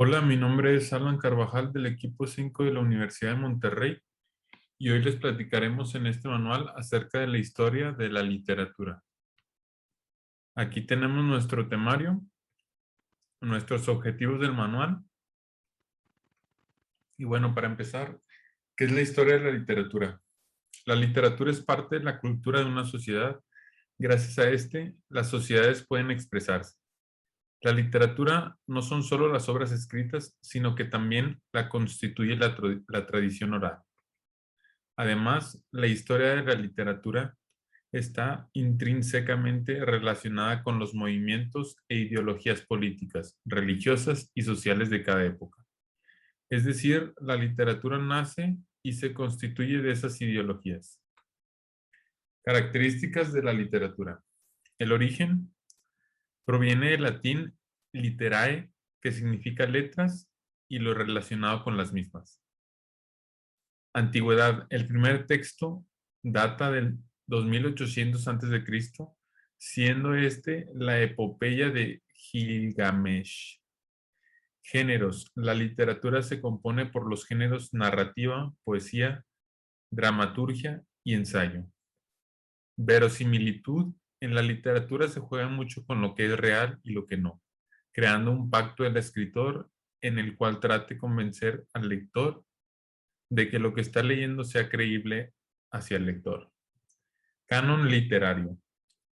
Hola, mi nombre es Alan Carvajal del equipo 5 de la Universidad de Monterrey y hoy les platicaremos en este manual acerca de la historia de la literatura. Aquí tenemos nuestro temario, nuestros objetivos del manual y bueno, para empezar, ¿qué es la historia de la literatura? La literatura es parte de la cultura de una sociedad. Gracias a las sociedades pueden expresarse. La literatura no son solo las obras escritas, sino que también la constituye la tradición oral. Además, la historia de la literatura está intrínsecamente relacionada con los movimientos e ideologías políticas, religiosas y sociales de cada época. Es decir, la literatura nace y se constituye de esas ideologías. Características de la literatura. El origen proviene del latín literae, que significa letras, y lo relacionado con las mismas. Antigüedad. El primer texto data del 2800 a.C., siendo la epopeya de Gilgamesh. Géneros. La literatura se compone por los géneros narrativa, poesía, dramaturgia y ensayo. Verosimilitud. En la literatura se juega mucho con lo que es real y lo que no, creando un pacto del escritor en el cual trate de convencer al lector de que lo que está leyendo sea creíble hacia el lector. Canon literario.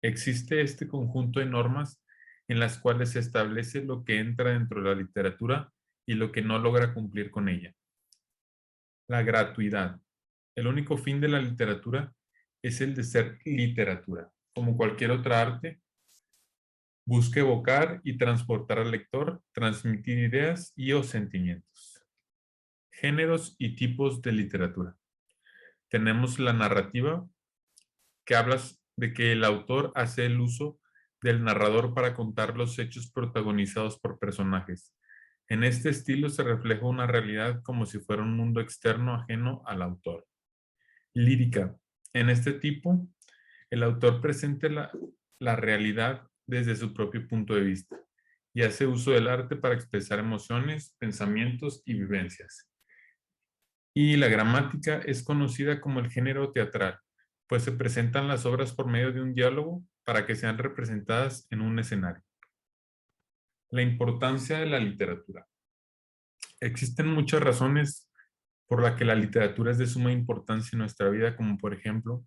Existe este conjunto de normas en las cuales se establece lo que entra dentro de la literatura y lo que no logra cumplir con ella. La gratuidad. El único fin de la literatura es el de ser literatura. Como cualquier otra arte, busca evocar y transportar al lector, transmitir ideas y o sentimientos. Géneros y tipos de literatura. Tenemos la narrativa, que hablas de que el autor hace el uso del narrador para contar los hechos protagonizados por personajes. En este estilo se refleja una realidad como si fuera un mundo externo ajeno al autor. Lírica. En este tipo, el autor presenta la realidad desde su propio punto de vista y hace uso del arte para expresar emociones, pensamientos y vivencias. Y la gramática es conocida como el género teatral, pues se presentan las obras por medio de un diálogo para que sean representadas en un escenario. La importancia de la literatura. Existen muchas razones por las que la literatura es de suma importancia en nuestra vida, como por ejemplo,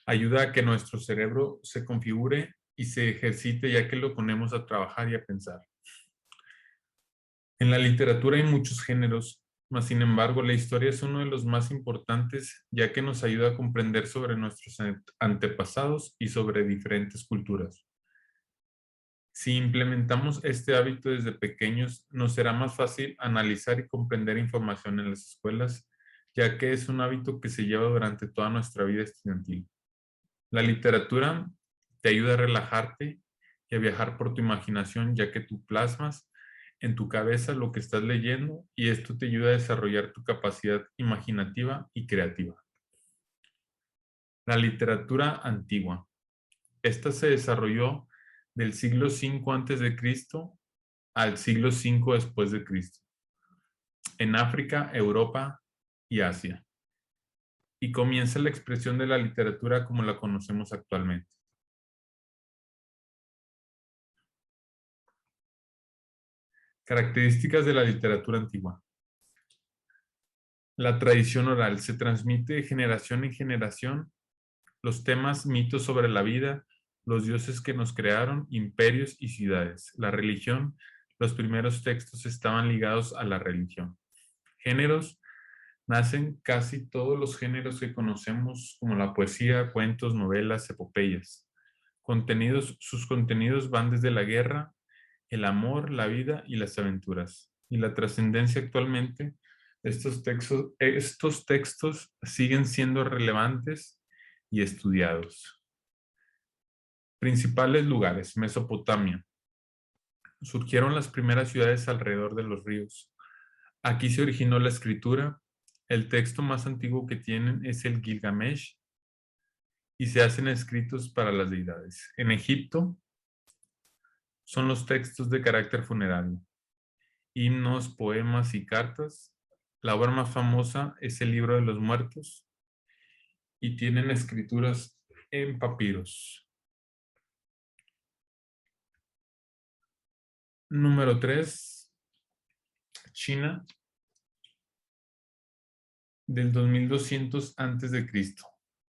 ayuda a que nuestro cerebro se configure y se ejercite ya que lo ponemos a trabajar y a pensar. En la literatura hay muchos géneros, mas sin embargo la historia es uno de los más importantes ya que nos ayuda a comprender sobre nuestros antepasados y sobre diferentes culturas. Si implementamos este hábito desde pequeños, nos será más fácil analizar y comprender información en las escuelas, ya que es un hábito que se lleva durante toda nuestra vida estudiantil. La literatura te ayuda a relajarte y a viajar por tu imaginación, ya que tú plasmas en tu cabeza lo que estás leyendo y esto te ayuda a desarrollar tu capacidad imaginativa y creativa. La literatura antigua. Esta se desarrolló del siglo V antes de Cristo al siglo V después de Cristo, en África, Europa y Asia, y comienza la expresión de la literatura como la conocemos actualmente. Características de la literatura antigua. La tradición oral se transmite de generación en generación. Los temas, mitos sobre la vida, los dioses que nos crearon, imperios y ciudades. La religión, los primeros textos estaban ligados a la religión. Géneros, nacen casi todos los géneros que conocemos como la poesía, cuentos, novelas, epopeyas. Contenidos, sus contenidos van desde la guerra, el amor, la vida y las aventuras. Y la trascendencia actualmente, estos textos siguen siendo relevantes y estudiados. Principales lugares: Mesopotamia. Surgieron las primeras ciudades alrededor de los ríos. Aquí se originó la escritura. El texto más antiguo que tienen es el Gilgamesh y se hacen escritos para las deidades. En Egipto son los textos de carácter funerario. himnos, poemas y cartas. La obra más famosa es el Libro de los Muertos y tienen escrituras en papiros. Número 3, China, del 2200 a.C.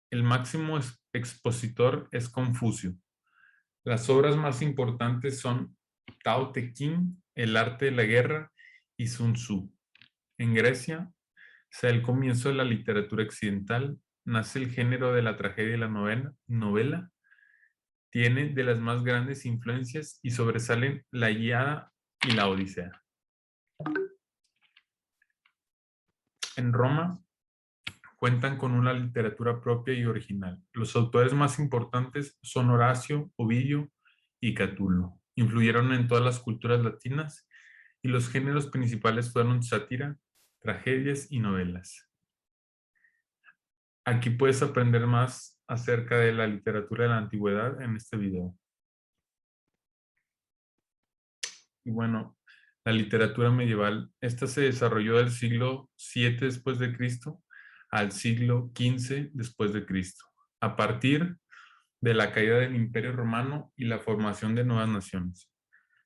El máximo expositor es Confucio. Las obras más importantes son Tao Te Ching, El arte de la guerra, y Sun Tzu. En Grecia, sea el comienzo de la literatura occidental, nace el género de la tragedia y la novela, tiene de las más grandes influencias y sobresalen la Ilíada y la Odisea. En Roma, cuentan con una literatura propia y original. Los autores más importantes son Horacio, Ovidio y Catulo. Influyeron en todas las culturas latinas y los géneros principales fueron sátira, tragedias y novelas. Aquí puedes aprender más acerca de la literatura de la antigüedad en este video. Y bueno, la literatura medieval, esta se desarrolló del siglo VII después de Cristo al siglo XV después de Cristo, a partir de la caída del Imperio Romano y la formación de nuevas naciones.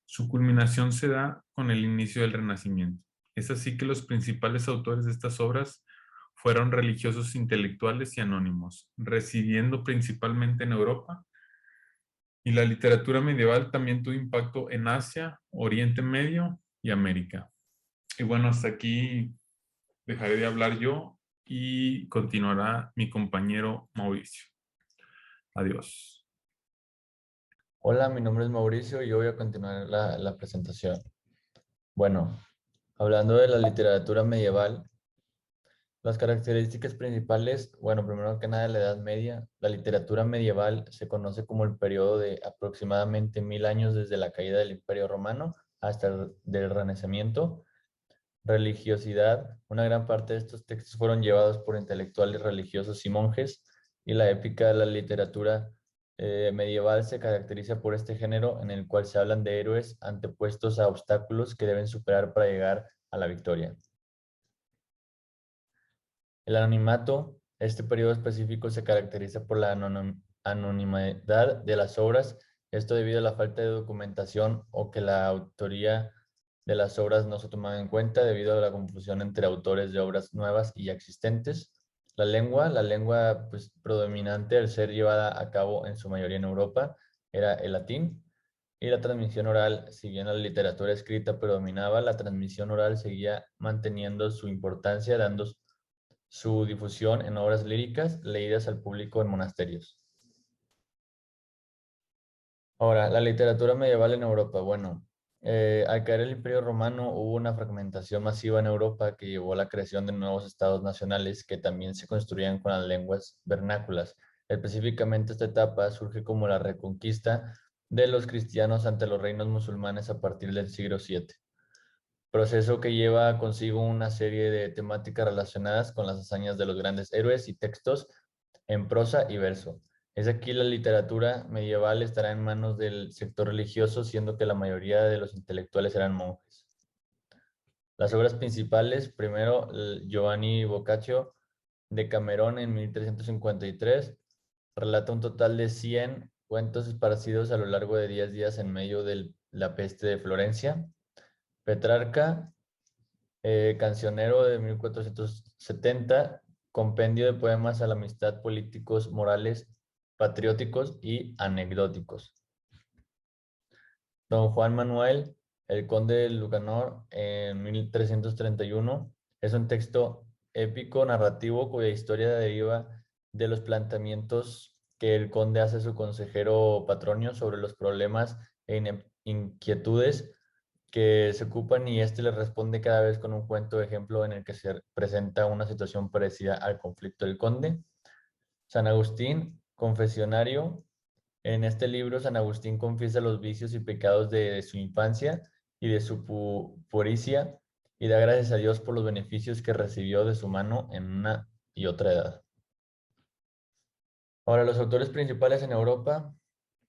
Su culminación se da con el inicio del Renacimiento. Es así que los principales autores de estas obras fueron religiosos intelectuales y anónimos, residiendo principalmente en Europa, y la literatura medieval también tuvo impacto en Asia, Oriente Medio y América. Y bueno, hasta aquí dejaré de hablar yo y continuará mi compañero Mauricio. Adiós. Hola, mi nombre es Mauricio y yo voy a continuar la presentación. Bueno, hablando de la literatura medieval, las características principales, bueno, primero que nada, la Edad Media. La literatura medieval se conoce como el periodo de aproximadamente 1000 años desde la caída del Imperio Romano hasta el del Renacimiento. Religiosidad, una gran parte de estos textos fueron llevados por intelectuales religiosos y monjes, y la épica de la literatura medieval se caracteriza por este género en el cual se hablan de héroes antepuestos a obstáculos que deben superar para llegar a la victoria. El anonimato, este periodo específico se caracteriza por la anonimidad de las obras, esto debido a la falta de documentación o que la autoría de las obras no se tomaba en cuenta debido a la confusión entre autores de obras nuevas y ya existentes. La lengua pues, predominante al ser llevada a cabo en su mayoría en Europa era el latín, y la transmisión oral, si bien la literatura escrita predominaba, la transmisión oral seguía manteniendo su importancia, dando su difusión en obras líricas leídas al público en monasterios. Ahora, la literatura medieval en Europa. Bueno, al caer el Imperio Romano hubo una fragmentación masiva en Europa que llevó a la creación de nuevos estados nacionales que también se construían con las lenguas vernáculas. Específicamente esta etapa surge como la reconquista de los cristianos ante los reinos musulmanes a partir del siglo VII. Proceso que lleva consigo una serie de temáticas relacionadas con las hazañas de los grandes héroes y textos en prosa y verso. Es aquí la literatura medieval estará en manos del sector religioso, siendo que la mayoría de los intelectuales eran monjes. Las obras principales, primero Giovanni Boccaccio de Camerón en 1353, relata un total de 100 cuentos esparcidos a lo largo de 10 días en medio de la peste de Florencia. Petrarca, cancionero de 1470, compendio de poemas a la amistad, políticos, morales, patrióticos y anecdóticos. Don Juan Manuel, el conde de Lucanor, en 1331, es un texto épico narrativo cuya historia deriva de los planteamientos que el conde hace a su consejero Patronio sobre los problemas e inquietudes que se ocupan, y este le responde cada vez con un cuento de ejemplo en el que se presenta una situación parecida al conflicto del conde. San Agustín, confesionario. En este libro, San Agustín confiesa los vicios y pecados de su infancia y de su puricia, y da gracias a Dios por los beneficios que recibió de su mano en una y otra edad. Ahora, los autores principales en Europa.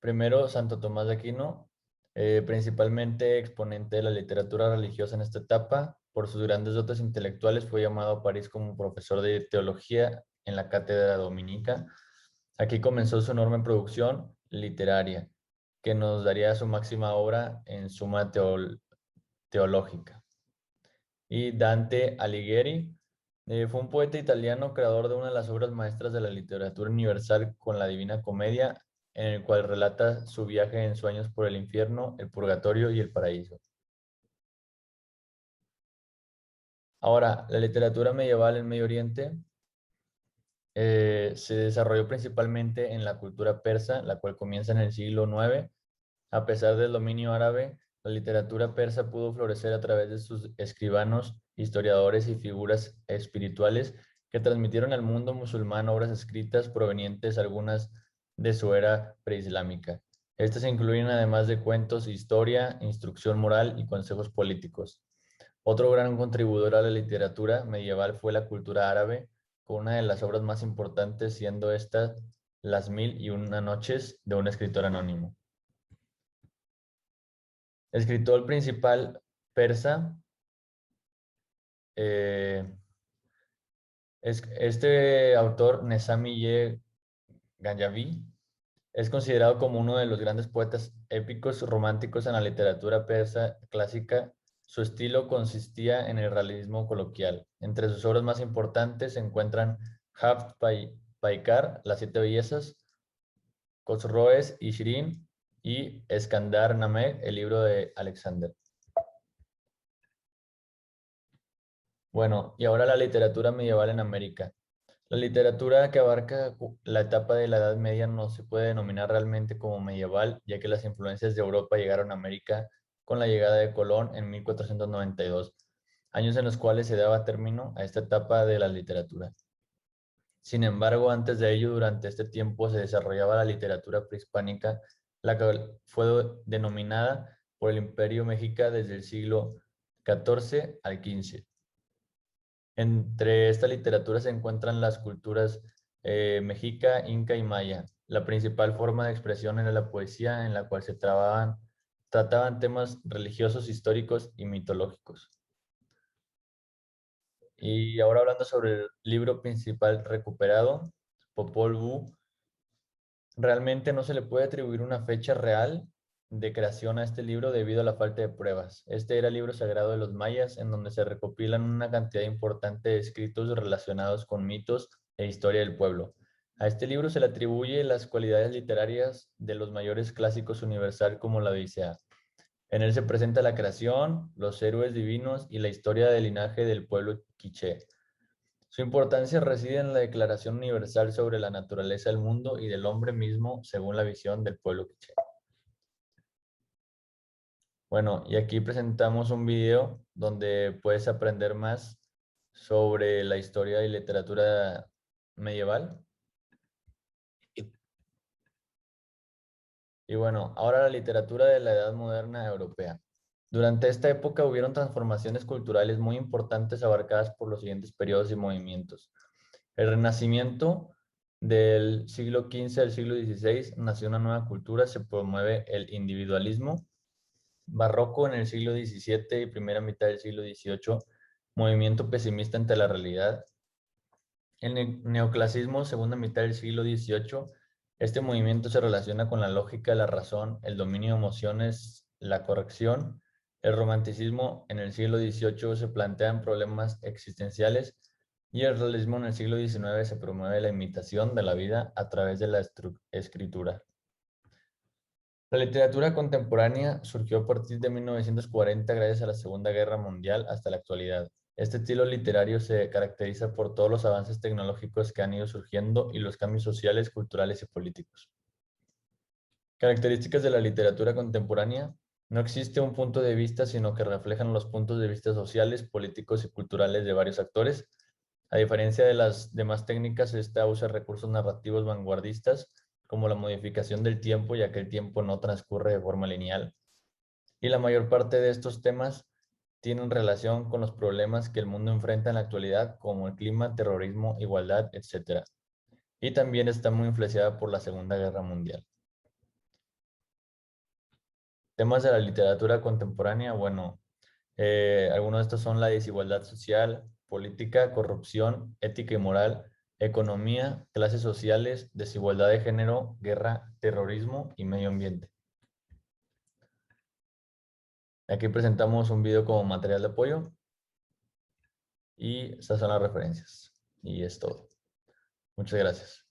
Primero, Santo Tomás de Aquino. Principalmente exponente de la literatura religiosa en esta etapa. Por sus grandes dotes intelectuales fue llamado a París como profesor de teología en la cátedra dominica. Aquí comenzó su enorme producción literaria, que nos daría su máxima obra en Suma Teológica. Y Dante Alighieri fue un poeta italiano, creador de una de las obras maestras de la literatura universal con la Divina Comedia, en el cual relata su viaje en sueños por el infierno, el purgatorio y el paraíso. Ahora, la literatura medieval en Medio Oriente se desarrolló principalmente en la cultura persa, la cual comienza en el siglo IX. A pesar del dominio árabe, la literatura persa pudo florecer a través de sus escribanos, historiadores y figuras espirituales que transmitieron al mundo musulmán obras escritas provenientes algunas de su era preislámica. Estas incluyen, además de cuentos, historia, instrucción moral y consejos políticos. Otro gran contribuidor a la literatura medieval fue la cultura árabe, con una de las obras más importantes siendo esta Las Mil y una Noches de un escritor anónimo. El escritor principal persa este autor, Nizam-i Ganjavi, es considerado como uno de los grandes poetas épicos románticos en la literatura persa clásica. Su estilo consistía en el realismo coloquial. Entre sus obras más importantes se encuentran Haft Paikar, Las Siete Bellezas, Cosroes y Shirin, y Eskandar-Nameh, el libro de Alexander. Bueno, y ahora la literatura medieval en América. La literatura que abarca la etapa de la Edad Media no se puede denominar realmente como medieval, ya que las influencias de Europa llegaron a América con la llegada de Colón en 1492, años en los cuales se daba término a esta etapa de la literatura. Sin embargo, antes de ello, durante este tiempo se desarrollaba la literatura prehispánica, la que fue denominada por el Imperio Mexica desde el siglo XIV al XV. Entre esta literatura se encuentran las culturas mexica, inca y maya. La principal forma de expresión era la poesía, en la cual se trataban temas religiosos, históricos y mitológicos. Y ahora hablando sobre el libro principal recuperado, Popol Vuh, realmente no se le puede atribuir una fecha real de creación a este libro debido a la falta de pruebas. Este era el libro sagrado de los mayas, en donde se recopilan una cantidad importante de escritos relacionados con mitos e historia del pueblo. A este libro se le atribuye las cualidades literarias de los mayores clásicos universal como la Odisea. En él se presenta la creación, los héroes divinos y la historia del linaje del pueblo quiché. Su importancia reside en la Declaración Universal sobre la naturaleza del mundo y del hombre mismo según la visión del pueblo quiché. Bueno, y aquí presentamos un video donde puedes aprender más sobre la historia y literatura medieval. Y bueno, ahora la literatura de la Edad Moderna Europea. Durante esta época hubieron transformaciones culturales muy importantes abarcadas por los siguientes periodos y movimientos. El Renacimiento del siglo XV al siglo XVI nació una nueva cultura, se promueve el individualismo. Barroco en el siglo XVII y primera mitad del siglo XVIII, movimiento pesimista ante la realidad. El neoclasismo, segunda mitad del siglo XVIII, este movimiento se relaciona con la lógica, la razón, el dominio de emociones, la corrección. El romanticismo en el siglo XVIII se plantean problemas existenciales y el realismo en el siglo XIX se promueve la imitación de la vida a través de la escritura. La literatura contemporánea surgió a partir de 1940 gracias a la Segunda Guerra Mundial hasta la actualidad. Este estilo literario se caracteriza por todos los avances tecnológicos que han ido surgiendo y los cambios sociales, culturales y políticos. Características de la literatura contemporánea. No existe un punto de vista, sino que reflejan los puntos de vista sociales, políticos y culturales de varios actores. A diferencia de las demás técnicas, esta usa recursos narrativos vanguardistas, como la modificación del tiempo, ya que el tiempo no transcurre de forma lineal. Y la mayor parte de estos temas tienen relación con los problemas que el mundo enfrenta en la actualidad, como el clima, terrorismo, igualdad, etc. Y también está muy influenciada por la Segunda Guerra Mundial. Temas de la literatura contemporánea, bueno, algunos de estos son la desigualdad social, política, corrupción, ética y moral, economía, clases sociales, desigualdad de género, guerra, terrorismo y medio ambiente. Aquí presentamos un video como material de apoyo y estas son las referencias. Y es todo. Muchas gracias.